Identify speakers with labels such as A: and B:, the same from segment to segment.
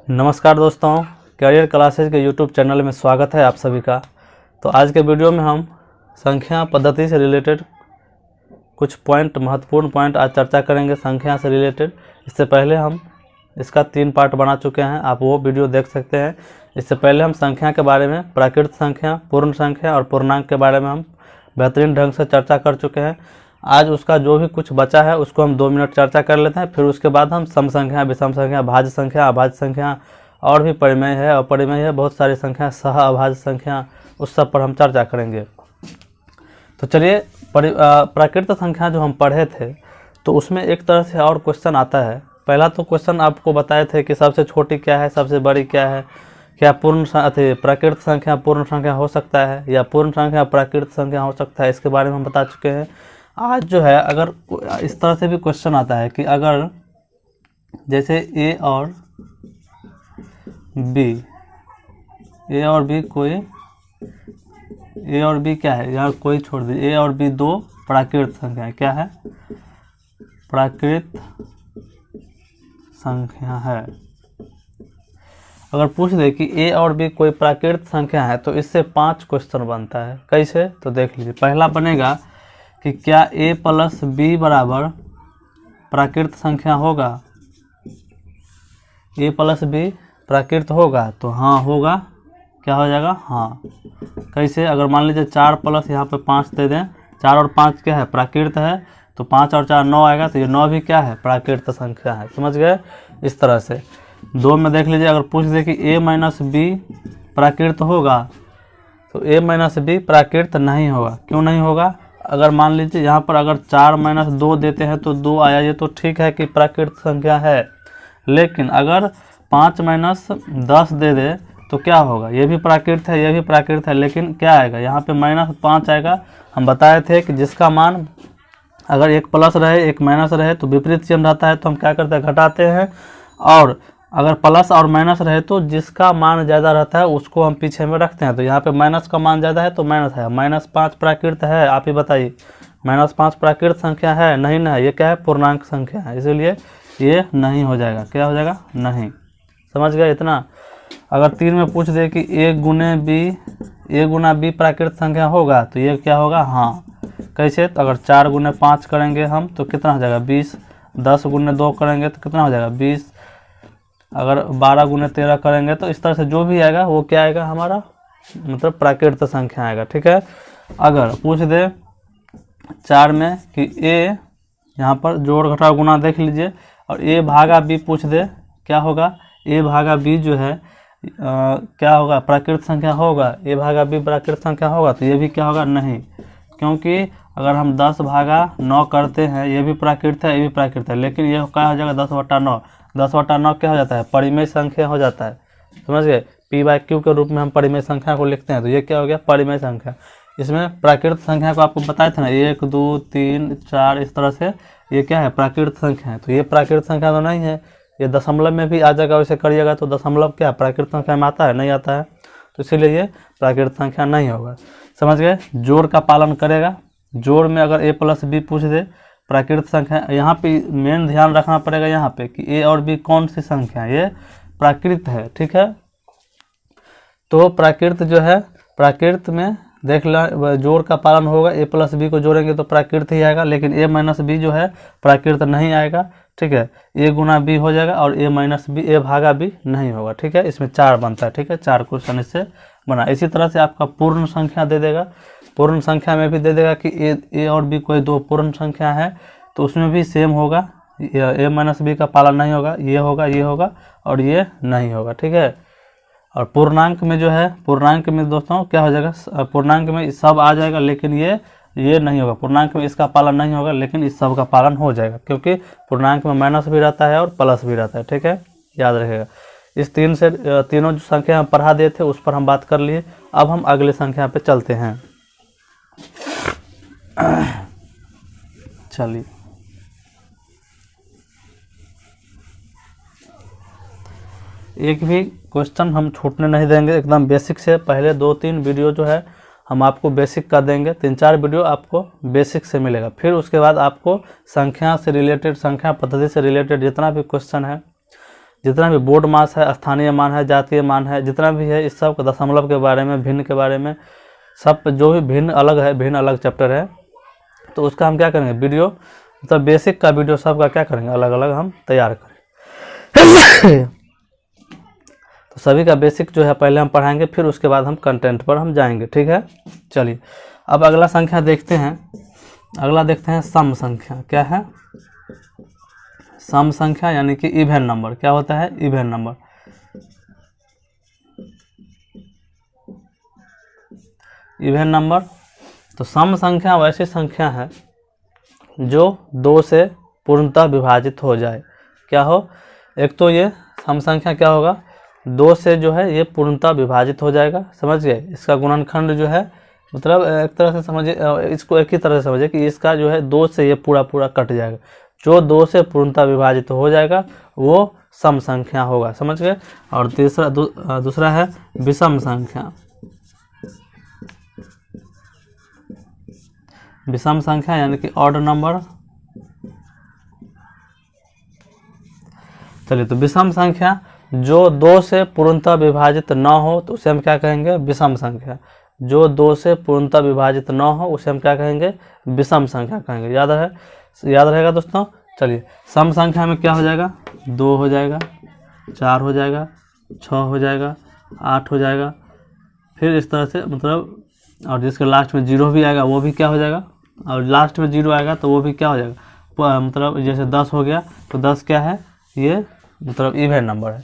A: नमस्कार दोस्तों, career classes के यूट्यूब चैनल में स्वागत है आप सभी का। तो आज के वीडियो में हम संख्या पद्धति से रिलेटेड कुछ महत्वपूर्ण पॉइंट आज चर्चा करेंगे संख्या से रिलेटेड। इससे पहले हम इसका 3 पार्ट बना चुके हैं, आप वो वीडियो देख सकते हैं। इससे पहले हम संख्या के बारे में, प्राकृत संख्या, पूर्ण संख्या और पूर्णांक के बारे में हम बेहतरीन ढंग से चर्चा कर चुके हैं। आज उसका जो भी कुछ बचा है उसको हम 2 मिनट चर्चा कर लेते हैं। फिर उसके बाद हम सम संख्या, विषम संख्या, भाज्य संख्या, अभाज्य संख्या और भी परिमेय है, अपरिमेय है, बहुत सारी संख्या, सह अभाज्य संख्या, उस सब पर हम चर्चा करेंगे। तो चलिए, प्राकृत संख्या जो हम पढ़े थे तो उसमें एक तरह से और क्वेश्चन आता है। पहला तो क्वेश्चन आपको बताए थे कि सबसे छोटी क्या है, सबसे बड़ी क्या है, क्या प्राकृत संख्या पूर्ण संख्या हो सकता है या पूर्ण संख्या प्राकृत संख्या हो सकता है, इसके बारे में हम बता चुके हैं। आज जो है अगर इस तरह से भी क्वेश्चन आता है कि अगर जैसे ए और बी क्या है, यार कोई छोड़ दीजिए, ए और बी 2 प्राकृत संख्या है। क्या है? प्राकृत संख्या है। अगर पूछ दे कि ए और बी कोई प्राकृत संख्या है तो इससे 5 क्वेश्चन बनता है। कैसे? तो देख लीजिए। पहला बनेगा कि क्या a प्लस बी बराबर प्राकृत संख्या होगा? a प्लस बी प्राकृत होगा? तो हाँ होगा। क्या हो जाएगा? हाँ। कैसे? अगर मान लीजिए 4 प्लस यहाँ पे 5 दे दें, 4 और 5 क्या है? प्राकृत है। तो 5 और 4 9 आएगा, तो ये 9 भी क्या है? प्राकृत संख्या है। समझ गए? इस तरह से 2 में देख लीजिए, अगर पूछ दे कि a माइनस बी प्राकृत होगा तो a माइनस बी प्राकृत नहीं होगा। क्यों नहीं होगा? अगर मान लीजिए यहाँ पर अगर 4 माइनस 2 देते हैं तो 2 आया, ये तो ठीक है कि प्राकृत संख्या है। लेकिन अगर 5 माइनस 10 दे दे तो क्या होगा? ये भी प्राकृत है, ये भी प्राकृत है, लेकिन क्या आएगा? यहाँ पे -5 आएगा। हम बताए थे कि जिसका मान अगर एक प्लस रहे एक माइनस रहे तो विपरीत चिन्ह रहता है, तो हम क्या करते हैं? घटाते हैं। और अगर प्लस और माइनस रहे तो जिसका मान ज़्यादा रहता है उसको हम पीछे में रखते हैं। तो यहाँ पे माइनस का मान ज़्यादा है तो माइनस है। -5 प्राकृत है? आप ही बताइए। -5 प्राकृत संख्या है? नहीं ना, ये क्या है? पूर्णांक संख्या है, इसीलिए ये नहीं हो जाएगा। क्या हो जाएगा? नहीं। समझ गए इतना? अगर 3 में पूछ दे कि a गुना बी प्राकृत संख्या होगा तो ये क्या होगा? हाँ। कैसे? तो अगर 4 गुने 5 करेंगे हम तो कितना हो जाएगा? 20। 10 गुने 2 करेंगे तो कितना हो जाएगा? 20। अगर 12 गुने 13 करेंगे तो इस तरह से जो भी आएगा वो क्या आएगा? हमारा मतलब प्राकृत संख्या आएगा। ठीक है। अगर पूछ दे 4 में कि a, यहाँ पर जोड़ घटाव गुना देख लीजिए, और a भागा b पूछ दे, क्या होगा? a भागा b जो है क्या होगा? प्राकृत संख्या होगा। a भागा b प्राकृत संख्या होगा? तो ये भी क्या होगा? नहीं, क्योंकि अगर हम 10 भागा 9 करते हैं, ये भी प्राकृत है, ये भी प्राकृत है, लेकिन ये क्या हो जाएगा? 10/9। 10/9 क्या हो जाता है? परिमेय संख्या हो जाता है। समझ गए? p/q के रूप में हम परिमेय संख्या को लिखते हैं, तो ये क्या हो गया? परिमेय संख्या। इसमें प्राकृत संख्या को आपको बताया था ना, 1 2 3 4, इस तरह से ये क्या है? प्राकृत संख्या है। तो ये प्राकृत संख्या तो नहीं है, ये दशमलव में भी आ जाएगा। वैसे करिएगा तो दशमलव क्या प्राकृत संख्या में आता है? नहीं आता है, तो इसीलिए ये प्राकृत संख्या नहीं होगा। समझ गए? जोड़ का पालन करेगा। जोड़ में अगर a प्लस बी पूछ दे प्राकृत संख्या, यहाँ पे मेन ध्यान रखना पड़ेगा यहाँ पे कि a और b कौन सी संख्या है? ये प्राकृत है। ठीक है। तो प्राकृत जो है, प्राकृत में देख लो जोड़ का पालन होगा। a प्लस बी को जोड़ेंगे तो प्राकृत ही आएगा, लेकिन a माइनस बी जो है प्राकृत नहीं आएगा। ठीक है। a गुना b हो जाएगा और a माइनस बी, a भागा b नहीं होगा। ठीक है। इसमें 4 बनता है। ठीक है। 4 क्वेश्चन इससे बना। इसी तरह से आपका पूर्ण संख्या दे देगा। पूर्ण संख्या में भी दे देगा कि a और b कोई 2 पूर्ण संख्या है, तो उसमें भी सेम होगा। a माइनस बी का पालन नहीं होगा, ये होगा, ये होगा और ये नहीं होगा। ठीक है। और पूर्णांक में जो है, पूर्णांक में दोस्तों क्या हो जाएगा? पूर्णांक में सब आ जाएगा, लेकिन ये नहीं होगा। पूर्णांक में इसका पालन नहीं होगा, लेकिन इस सब का पालन हो जाएगा, क्योंकि पूर्णांक में माइनस भी रहता है और प्लस भी रहता है। ठीक है। याद रखेगा। इस तीनों जो संख्या हम पढ़ा दिए थे उस पर हम बात कर लिए। अब हम अगले संख्या पे चलते हैं। चलिए, एक भी क्वेश्चन हम छूटने नहीं देंगे। एकदम बेसिक से पहले 2-3 वीडियो जो है हम आपको बेसिक का देंगे। 3-4 वीडियो आपको बेसिक से मिलेगा। फिर उसके बाद आपको संख्या से रिलेटेड, संख्या पद्धति से रिलेटेड जितना भी क्वेश्चन है जितना भी बोर्ड मास है, स्थानीय मान है, जातीय मान है, जितना भी है, इस सब का दशमलव के बारे में, भिन्न के बारे में, सब जो भी भिन्न अलग है, भिन्न अलग चैप्टर है, तो उसका हम क्या करेंगे वीडियो, मतलब बेसिक का वीडियो सब का क्या करेंगे अलग अलग हम तैयार करेंगे। तो सभी का बेसिक जो है पहले हम पढ़ाएंगे, फिर उसके बाद हम कंटेंट पर हम जाएंगे, ठीक है। चलिए अब अगला संख्या देखते हैं। अगला देखते हैं सम संख्या। क्या है सम संख्या? यानी कि इवन नंबर। क्या होता है इवन नंबर? Even number. तो सम संख्या वैसी संख्या है जो 2 से पूर्णतः विभाजित हो जाए। क्या हो? एक तो ये सम संख्या क्या होगा, 2 से जो है ये पूर्णतः विभाजित हो जाएगा, समझ गए। इसका गुणनखंड जो है, मतलब एक तरह से समझिए, इसको एक ही तरह से समझिए कि इसका जो है 2 से ये पूरा पूरा कट जाएगा। जो 2 से पूर्णतः विभाजित हो जाएगा वो सम संख्या होगा, समझ गए। और तीसरा दूसरा है विषम संख्या। विषम संख्या यानी कि ऑड नंबर। चलिए, तो विषम संख्या जो 2 से पूर्णतः विभाजित न हो तो उसे हम क्या कहेंगे विषम संख्या। जो 2 से पूर्णतः विभाजित न हो उसे हम क्या कहेंगे विषम संख्या कहेंगे। याद रहेगा दोस्तों। चलिए, सम संख्या में क्या हो जाएगा, 2 हो जाएगा, 4 हो जाएगा, 6 हो जाएगा, 8 हो जाएगा, फिर इस तरह से, मतलब, और जिसके लास्ट में 0 भी आएगा वो भी क्या हो जाएगा, और लास्ट में 0 आएगा तो वो भी क्या हो जाएगा, मतलब जैसे 10 हो गया तो 10 क्या है, ये मतलब इवन नंबर है।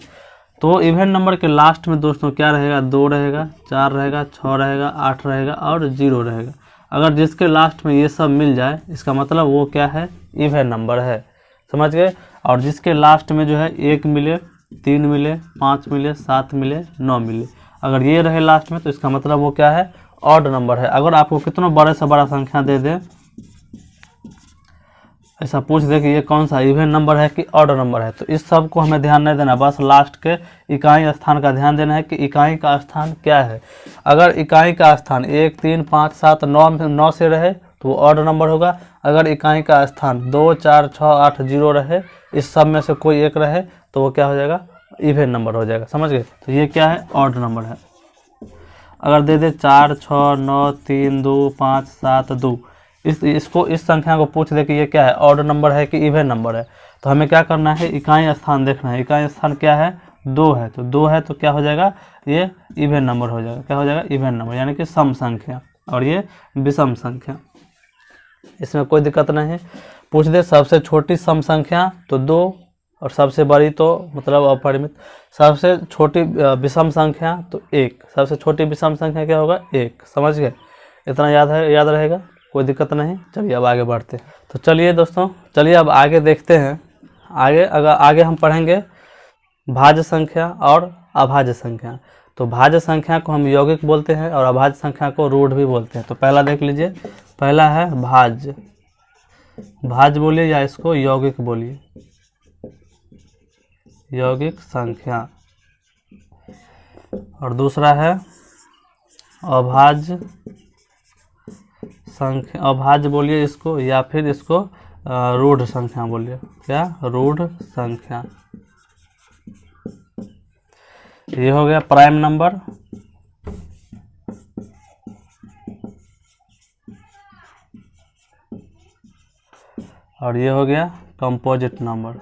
A: तो इवन नंबर के लास्ट में दोस्तों क्या रहेगा, 2 रहेगा, 4 रहेगा, 6 रहेगा, 8 रहेगा और 0 रहेगा। अगर जिसके लास्ट में ये सब मिल जाए इसका मतलब वो क्या है इवन नंबर है, समझ गए। और जिसके लास्ट में जो है 1 मिले, 3 मिले, 5 मिले, 7 मिले, 9 मिले, अगर ये रहे लास्ट में तो इसका मतलब वो क्या है ऑड नंबर है। अगर आपको कितना बड़े से बड़ा संख्या दे दे, ऐसा पूछ दे कि ये कौन सा इवन नंबर है कि ऑड नंबर है, तो इस सब को हमें ध्यान नहीं देना, बस लास्ट के इकाई स्थान का ध्यान देना है कि इकाई का स्थान क्या है। अगर इकाई का स्थान 1, 3, 5, 7, 9 से रहे तो वो ऑड नंबर होगा। अगर इकाई का स्थान 2, 4, 6, 8, 0 रहे, इस सब में से कोई एक रहे तो वो क्या हो जाएगा इवन नंबर हो जाएगा, समझ गए। तो ये क्या है ऑड नंबर है। अगर दे दे 4, 6, 9, 3, 2, 5, 7, 2, इस संख्या को पूछ दे कि ये क्या है ऑड नंबर है कि इवन नंबर है, तो हमें क्या करना है इकाई स्थान देखना है। इकाई स्थान क्या है 2 है, तो 2 है तो क्या हो जाएगा ये इवन नंबर हो जाएगा। क्या हो जाएगा इवन नंबर यानी कि सम संख्या। और ये विषम संख्या, इसमें कोई दिक्कत नहीं है। पूछ दे सबसे छोटी सम संख्या तो 2 और सबसे बड़ी तो मतलब अपरिमित। सबसे छोटी विषम संख्या तो 1। सबसे छोटी विषम संख्या क्या होगा 1, समझ गए। इतना याद रहेगा, कोई दिक्कत नहीं। चलिए अब आगे बढ़ते हैं। तो चलिए दोस्तों, चलिए अब आगे देखते हैं। आगे हम पढ़ेंगे भाज्य संख्या और अभाज्य संख्या। तो भाज्य संख्या को हम यौगिक बोलते हैं और अभाज्य संख्या को रूढ़ भी बोलते हैं। तो पहला देख लीजिए, पहला है भाज्य। भाज्य बोलिए या इसको यौगिक बोलिए, यौगिक संख्या। और दूसरा है अभाज्य संख्या। अभाज्य बोलिए इसको, या फिर इसको रूढ़ संख्या बोलिए। क्या रूढ़ संख्या। ये हो गया प्राइम नंबर। और ये हो गया कंपोजिट नंबर।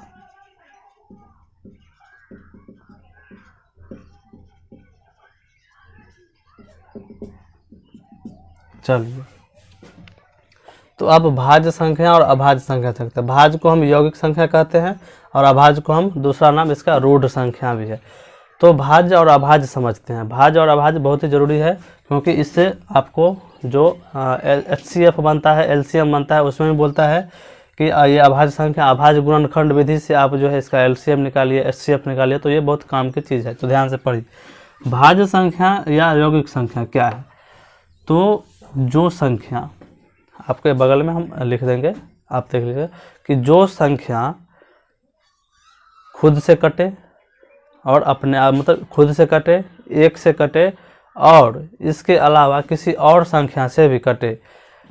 A: चलिए, तो अब भाज्य संख्या और अभाज्य संख्या सकते हैं। भाज्य को हम यौगिक संख्या कहते हैं और अभाज्य को हम, दूसरा नाम इसका रूढ़ संख्या भी है। तो भाज्य और अभाज्य समझते हैं। भाज्य और अभाज्य बहुत ही जरूरी है, क्योंकि इससे आपको जो HCF बनता है, LCM बनता है, उसमें भी बोलता है कि ये अभाज्य संख्या, अभाज्य गुणनखंड विधि से आप जो है इसका LCM निकालिए, HCF निकालिए, तो ये बहुत काम की चीज़ है। तो ध्यान से पढ़िए, भाज्य संख्या या यौगिक संख्या क्या है। तो जो संख्या, आपके बगल में हम लिख देंगे, आप देख लीजिए कि जो संख्या खुद से कटे और अपने आप, मतलब खुद से कटे, 1 से कटे और इसके अलावा किसी और संख्या से भी कटे,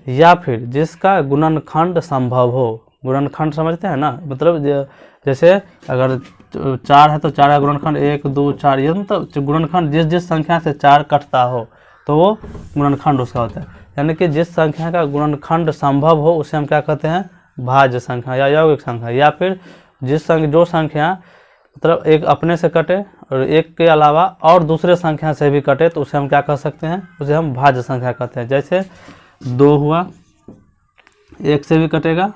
A: या फिर जिसका गुणनखंड संभव हो। गुणनखंड समझते हैं ना, मतलब जैसे अगर 4 है तो 4 का गुणनखंड 1 2 4, ये मतलब गुणनखंड जिस जिस संख्या से 4 कटता हो तो वो गुणनखंड उसका होता है। यानी कि जिस संख्या का गुणनखंड संभव हो उसे हम क्या कहते हैं, भाज्य संख्या या यौगिक संख्या। या फिर जो संख्या मतलब एक अपने से कटे और एक के अलावा और दूसरे संख्या से भी कटे तो उसे हम क्या कह सकते हैं, उसे हम भाज्य संख्या कहते हैं। जैसे 2 हुआ, 1 से भी कटेगा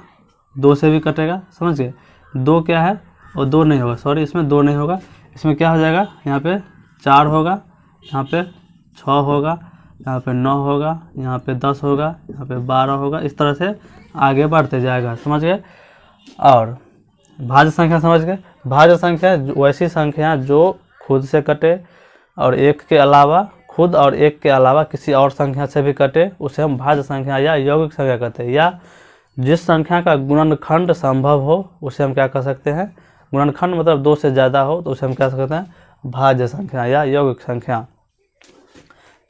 A: 2 से भी कटेगा, समझ गए। 2 क्या है और 2 नहीं होगा, सॉरी इसमें 2 नहीं होगा, इसमें क्या हो जाएगा, यहाँ पे 4 होगा, यहाँ पे 6 होगा, यहाँ पे 9 होगा, यहाँ पे 10 होगा, यहाँ पे 12 होगा, इस तरह से आगे बढ़ते जाएगा, समझ गए। और भाज्य संख्या समझ गए। भाज्य संख्या वैसी संख्या जो खुद से कटे और एक के अलावा खुद और एक के अलावा किसी और संख्या से भी कटे उसे हम भाज्य संख्या या यौगिक संख्या कहते हैं। या जिस संख्या का गुणनखंड संभव हो उसे हम क्या कह सकते हैं, गुणनखंड मतलब 2 से ज़्यादा हो तो उसे हम क्या कहते हैं, भाज्य संख्या या यौगिक संख्या।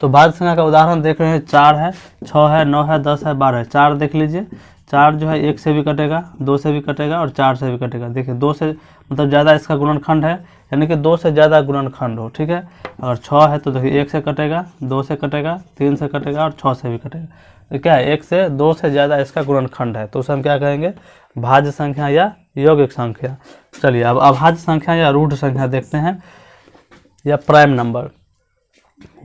A: तो भाज्य संख्या का उदाहरण देख रहे हैं, 4 है, 6 है, 9 है, 10 है, 12 है। 4 देख लीजिए, 4 जो है 1 से भी कटेगा, 2 से भी कटेगा और 4 से भी कटेगा। देखिए 2 से मतलब ज़्यादा इसका गुणनखंड है, यानी कि 2 से ज़्यादा गुणनखंड हो, ठीक है। अगर 6 है तो देखिए 1 से कटेगा, 2 से कटेगा, 3 से कटेगा और 6 से भी कटेगा। तो क्या है, 1 से 2 से ज़्यादा इसका गुणनखंड है तो उसे हम क्या कहेंगे, भाज्य संख्या या यौगिक संख्या। चलिए अब अभाज्य संख्या या रूढ़ संख्या देखते हैं, या प्राइम नंबर।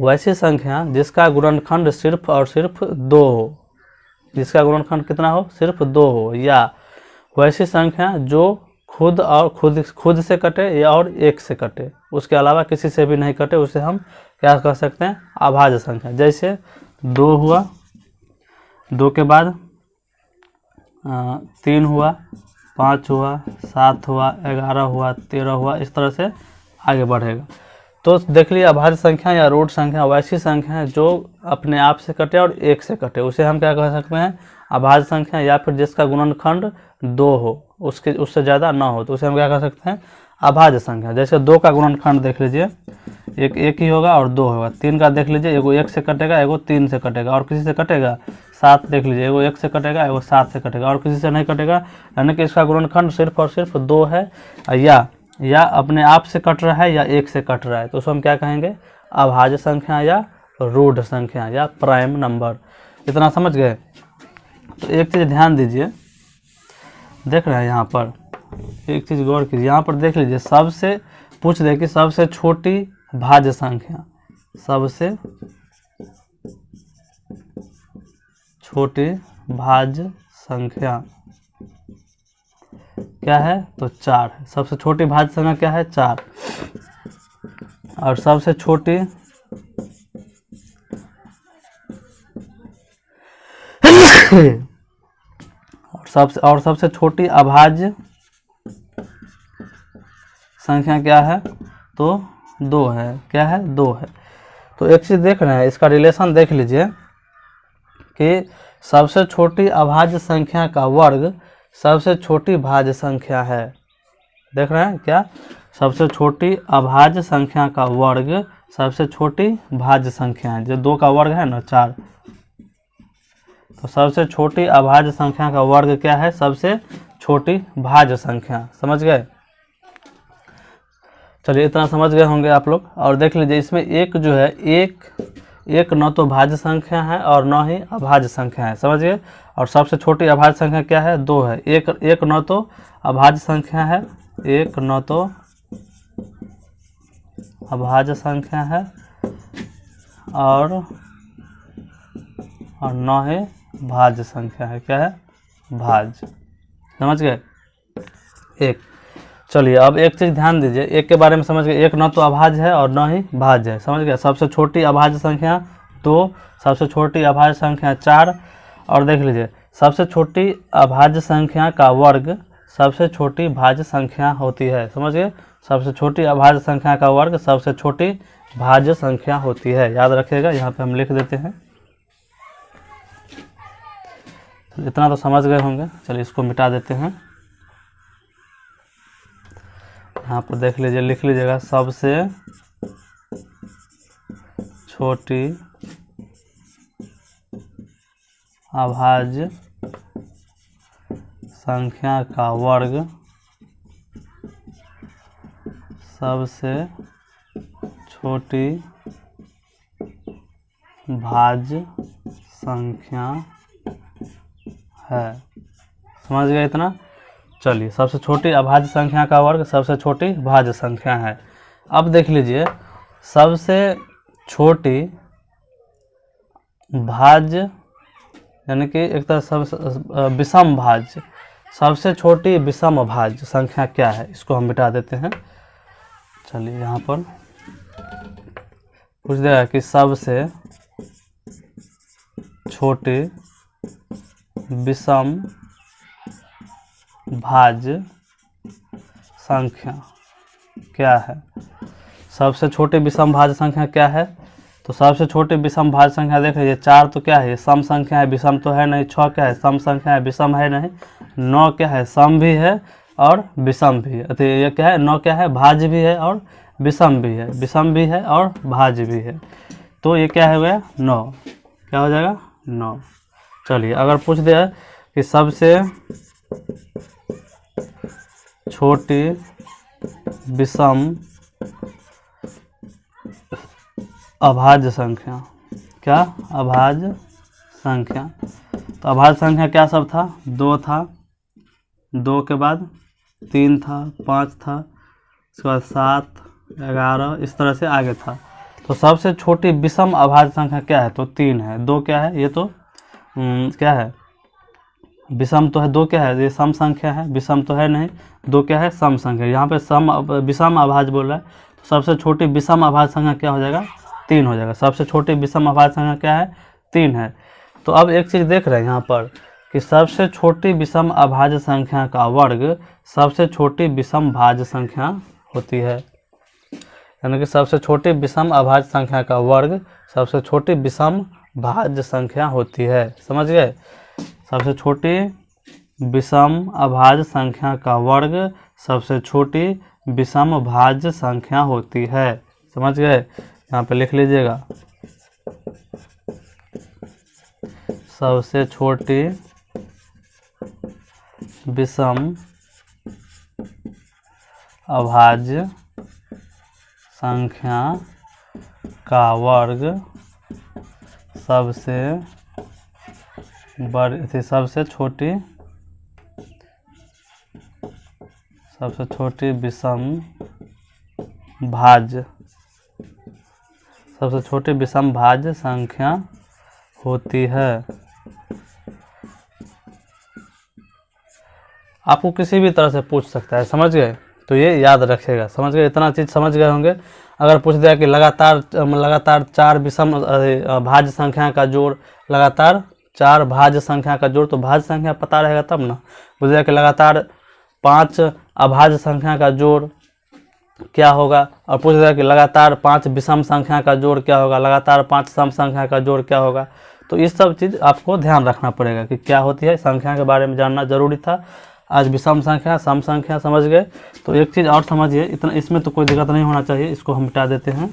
A: वैसी संख्या जिसका गुणनखंड सिर्फ और सिर्फ 2 हो, जिसका गुणनखंड कितना हो, सिर्फ 2 हो। या वैसी संख्या जो खुद से कटे या और 1 से कटे, उसके अलावा किसी से भी नहीं कटे, उसे हम क्या कह सकते हैं, अभाज्य संख्या। जैसे 2 हुआ, 2 के बाद 3 हुआ, 5 हुआ, 7 हुआ, 11 हुआ, 13 हुआ, इस तरह से आगे बढ़ेगा। तो देख लिया, अभाज्य संख्या या रूढ़ संख्या वैसी संख्या है जो अपने आप से कटे और 1 से कटे, उसे हम क्या कह सकते हैं, अभाज्य संख्या। या फिर जिसका गुणनखंड 2 हो, उससे ज़्यादा ना हो तो उसे हम क्या कह सकते हैं, अभाज्य संख्या। जैसे 2 का गुणनखंड देख लीजिए, एक ही होगा और 2 होगा। 3 का देख लीजिए, एगो 1 से कटेगा, एगो 3 से कटेगा और किसी से कटेगा। 7 देख लीजिए, एगो 1 से कटेगा, एगो 7 से कटेगा और किसी से नहीं कटेगा, यानी कि इसका गुणनखंड सिर्फ और सिर्फ 2 है। या अपने आप से कट रहा है या 1 से कट रहा है तो उसको हम क्या कहेंगे, अभाज्य संख्या या रूढ़ संख्या या प्राइम नंबर। इतना समझ गए। तो एक चीज़ ध्यान दीजिए, देख रहे हैं यहाँ पर, एक चीज़ गौर कीजिए, यहाँ पर देख लीजिए, सबसे पूछ दे कि सबसे छोटी भाज्य संख्या, सबसे छोटी भाज्य संख्या क्या है, तो 4 है। सबसे छोटी भाज्य संख्या क्या है, 4। और सबसे छोटी और सबसे छोटी अभाज्य संख्या क्या है, तो 2 है। क्या है, 2 है। तो एक चीज देख रहे हैं, इसका रिलेशन देख लीजिए कि सबसे छोटी अभाज्य संख्या का वर्ग सबसे छोटी भाज्य संख्या है। देख रहे हैं क्या, सबसे छोटी अभाज्य संख्या का वर्ग सबसे छोटी भाज्य संख्या है। जो 2 का वर्ग है ना 4, तो सबसे छोटी अभाज्य संख्या का वर्ग क्या है, सबसे छोटी भाज्य संख्या। समझ गए। चलिए इतना समझ गए होंगे आप लोग। और देख लीजिए, इसमें एक जो है, एक न तो भाज्य संख्या है और न ही अभाज्य संख्या है, समझिए। और सबसे छोटी अभाज्य संख्या क्या है, 2 है। एक न तो अभाज्य संख्या है, एक न तो अभाज्य संख्या है और न ही भाज्य संख्या है। क्या है, भाज्य। समझ गए। एक, चलिए अब एक चीज़ ध्यान दीजिए, एक के बारे में समझ गए, एक न तो अभाज्य है और न ही भाज्य है। समझ गए। सबसे छोटी अभाज्य संख्या 2, सबसे छोटी अभाज्य संख्या 4। और देख लीजिए, सबसे छोटी अभाज्य संख्या का वर्ग सबसे छोटी भाज्य संख्या होती है। समझ गए। सबसे छोटी अभाज्य संख्या का वर्ग सबसे छोटी भाज्य संख्या होती है। याद रखिएगा, यहाँ पे हम लिख देते हैं। इतना तो समझ गए होंगे। चलिए इसको मिटा देते हैं। यहाँ पर देख लीजिए, लिख लीजिएगा, सबसे छोटी अभाज्य संख्या का वर्ग सबसे छोटी भाज्य संख्या है। समझ गए इतना? चलिए, सबसे छोटी अभाज्य संख्या का वर्ग सबसे छोटी भाज्य संख्या है। अब देख लीजिए, सबसे छोटी भाज्य यानी कि एक तरह सबसे विषम भाज्य, सबसे छोटी विषम भाज्य संख्या क्या है, इसको हम मिटा देते हैं। चलिए, यहाँ पर पूछ देगा कि सबसे छोटी विषम भाज्य संख्या क्या है। सबसे छोटी विषम भाज्य संख्या क्या है? तो सबसे छोटी विषम भाज्य संख्या देख लीजिए, 4 तो क्या है, ये सम संख्या है, विषम तो है नहीं। 6 क्या है, सम संख्या है, विषम है नहीं। 9 क्या है, सम भी है और विषम भी है। तो ये क्या है, 9 क्या है, भाज्य भी है और विषम भी है, विषम भी है और भाज्य भी है। तो ये क्या हो गया, 9। क्या हो जाएगा, 9। चलिए, अगर पूछ दिया कि सबसे छोटी विषम अभाज्य संख्या, क्या, अभाज्य संख्या। तो अभाज्य संख्या क्या सब था, 2 था, 2 के बाद 3 था, 5 था, उसके बाद 7, 11, इस तरह से आगे था। तो सबसे छोटी विषम अभाज्य संख्या क्या है, तो 3 है। 2 क्या है, ये तो क्या है, विषम तो है। 2 क्या है, ये सम संख्या है, विषम तो है नहीं। 2 क्या है, सम संख्या। यहाँ पे सम विषम अभाज्य बोल रहा है, तो सबसे छोटी विषम अभाज्य संख्या क्या हो जाएगा, 3 हो जाएगा। सबसे छोटी विषम अभाज्य संख्या क्या है, 3 है। तो अब एक चीज़ देख रहे हैं यहाँ पर कि सबसे छोटी विषम अभाज्य संख्या का वर्ग सबसे छोटी विषम भाज्य संख्या होती है। यानी कि सबसे छोटी विषम अभाज्य संख्या का वर्ग सबसे छोटी विषम भाज्य संख्या होती है। समझ गए? सबसे छोटी विषम अभाज्य संख्या का वर्ग सबसे छोटी विषम भाज्य संख्या होती है। समझ गए? यहाँ पे लिख लीजिएगा, सबसे छोटी विषम अभाज्य संख्या का वर्ग सबसे छोटी विषम भाज्य सबसे छोटी विषम भाज्य संख्या होती है। आपको किसी भी तरह से पूछ सकता है। समझ गए? तो ये याद रखेगा। समझ गए? इतना चीज़ समझ गए होंगे। अगर पूछ दिया कि लगातार 4 विषम भाज्य संख्या का जोड़, लगातार 4 भाज्य संख्या का जोड़, तो भाज्य संख्या पता रहेगा तब ना। पूछ दिया कि लगातार 5 अभाज्य संख्या का जोड़ क्या होगा, और पूछ दिया कि लगातार 5 विषम संख्या का जोड़ क्या होगा, लगातार 5 सम संख्या का जोड़ क्या होगा। तो ये सब चीज़ आपको ध्यान रखना पड़ेगा कि क्या होती है, संख्या के बारे में जानना जरूरी था। आज विषम संख्या, सम संख्या समझ गए। तो एक चीज़ और समझिए, इतना इसमें तो कोई दिक्कत नहीं होना चाहिए, इसको हम मिटा देते हैं।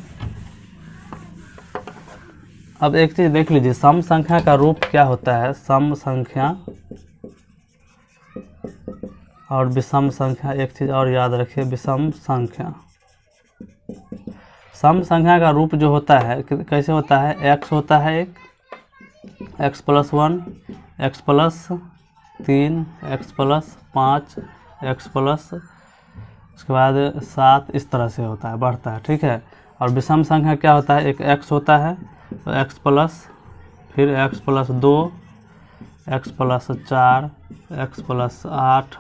A: अब एक चीज़ देख लीजिए, सम संख्या का रूप क्या होता है। सम संख्या और विषम संख्या, एक चीज़ और याद रखिए, विषम संख्या। सम संख्या का रूप जो होता है कैसे होता है, x होता है एक, x + 1, x + 3, x + 5, x + उसके बाद 7, इस तरह से होता है, बढ़ता है। ठीक है। और विषम संख्या क्या होता है, एक x होता है, तो x + फिर x + 2, x + 4, x + 8,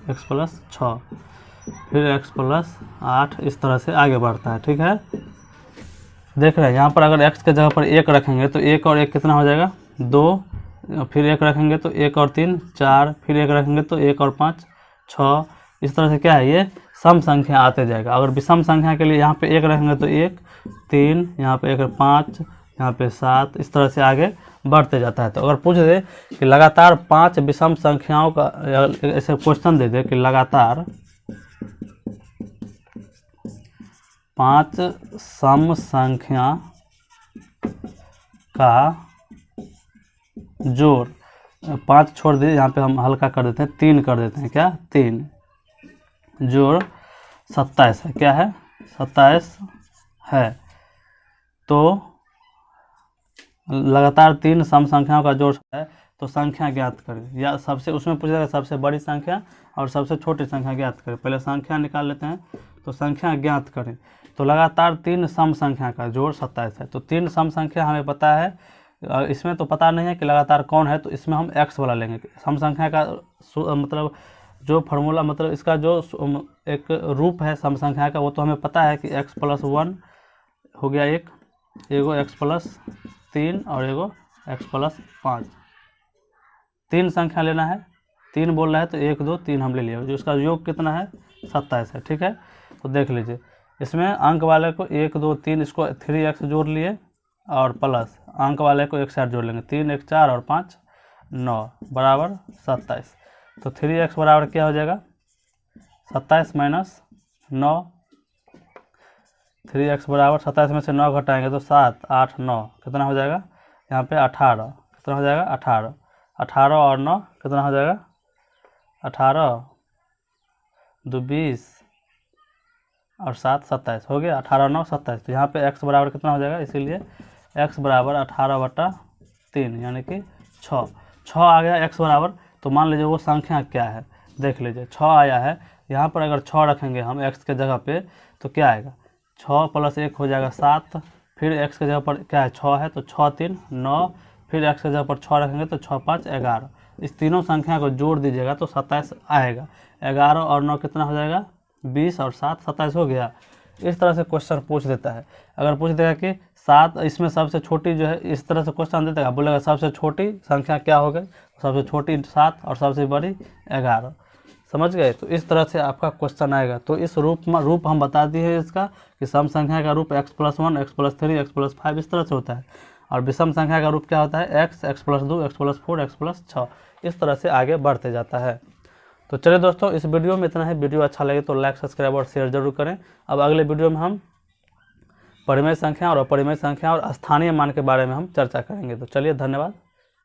A: x + 6, फिर x + 8, इस तरह से आगे बढ़ता है। ठीक है। देख रहे हैं यहाँ पर अगर x के जगह पर 1 रखेंगे तो 1 और 1 कितना हो जाएगा, 2, फिर 1 रखेंगे तो 1 और 3 4, फिर 1 रखेंगे तो 1 और 5 6, इस तरह से क्या है, ये सम संख्या आते जाएगा। अगर विषम संख्या के लिए यहाँ पे 1 रखेंगे तो 1, 3, यहाँ पे 1, 5, यहाँ पे 7, इस तरह से आगे बढ़ते जाता है। तो अगर पूछ दे कि लगातार 5 विषम संख्याओं का, ऐसे क्वेश्चन दे दे कि लगातार 5 सम संख्या का जोड़, 5 छोड़ दिए, यहाँ पे हम हल्का कर देते हैं, 3 कर देते हैं, क्या, 3 जोड़ 27 है। क्या है? 27 है। तो लगातार 3 सम संख्याओं का जोड़ है, तो संख्या ज्ञात करें। या सबसे उसमें पूछा जाएगा सबसे बड़ी संख्या और सबसे छोटी संख्या ज्ञात करें। पहले संख्या निकाल लेते हैं, तो संख्या ज्ञात करें। तो लगातार 3 सम संख्या का जोड़ 27 है। तो 3 सम संख्या हमें पता है, इसमें तो पता नहीं है कि लगातार कौन है, तो इसमें हम x वाला लेंगे। सम संख्या का मतलब जो फार्मूला, मतलब इसका जो एक रूप है सम संख्या का, वो तो हमें पता है कि x+1 हो गया एगो x+3 और एगो x+5। 3 संख्या लेना है, 3 बोल रहा है तो 1 2 3 हम ले लिए, जो इसका योग कितना है? 27 है। ठीक है, तो देख लीजिए, इसमें अंक वाले को 1 2 3, इसको 3x जोड़ लिए और प्लस अंक वाले को एक साथ जोड़ लेंगे। 3 1 4 और 5 9 बराबर 27। तो 3x बराबर क्या हो जाएगा? 27 माइनस 9। 3x बराबर 27 में से 9 घटाएंगे तो 7 8 9 कितना हो जाएगा? यहाँ पे 18 कितना हो जाएगा? 18 18 और 9 कितना हो जाएगा? 18 2 20 और 7 27 हो गया। 18 9 27। तो यहाँ पे x बराबर कितना हो जाएगा? इसीलिए x बराबर 18/3 यानी कि 6 आ गया x बराबर। तो मान लीजिए वो संख्या क्या है, देख लीजिए 6 आया है। यहाँ पर अगर 6 रखेंगे हम x के जगह पे, तो क्या आएगा? 6 + 1 हो जाएगा 7। फिर x के जगह पर क्या है? 6 है, तो 6 3 9। फिर x के जगह पर 6 रखेंगे तो 6 5 11। इस तीनों संख्या को जोड़ दीजिएगा तो 27 आएगा। 11 और 9 कितना हो जाएगा? 20 और 7 27 हो गया। इस तरह से क्वेश्चन पूछ देता है। अगर पूछ देगा कि 7 इसमें सबसे छोटी जो है, इस तरह से क्वेश्चन दे देगा, बोलेगा सबसे छोटी संख्या क्या हो गई? सबसे छोटी 7 और सबसे बड़ी 11। समझ गए? तो इस तरह से आपका क्वेश्चन आएगा। तो इस रूप हम बता दिए इसका कि सम संख्या का रूप x+1 x+3 x+5 इस तरह से होता है, और विषम संख्या का रूप क्या होता है? x x+2 x+4 x+6। इस तरह से आगे बढ़ते जाता है। तो चलिए दोस्तों, इस वीडियो में इतना ही। वीडियो अच्छा लगे तो लाइक सब्सक्राइब और शेयर जरूर करें। अब अगले वीडियो में हम परिमेय संख्या और अपरिमेय संख्या और स्थानीय मान के बारे में हम चर्चा करेंगे। तो चलिए, धन्यवाद।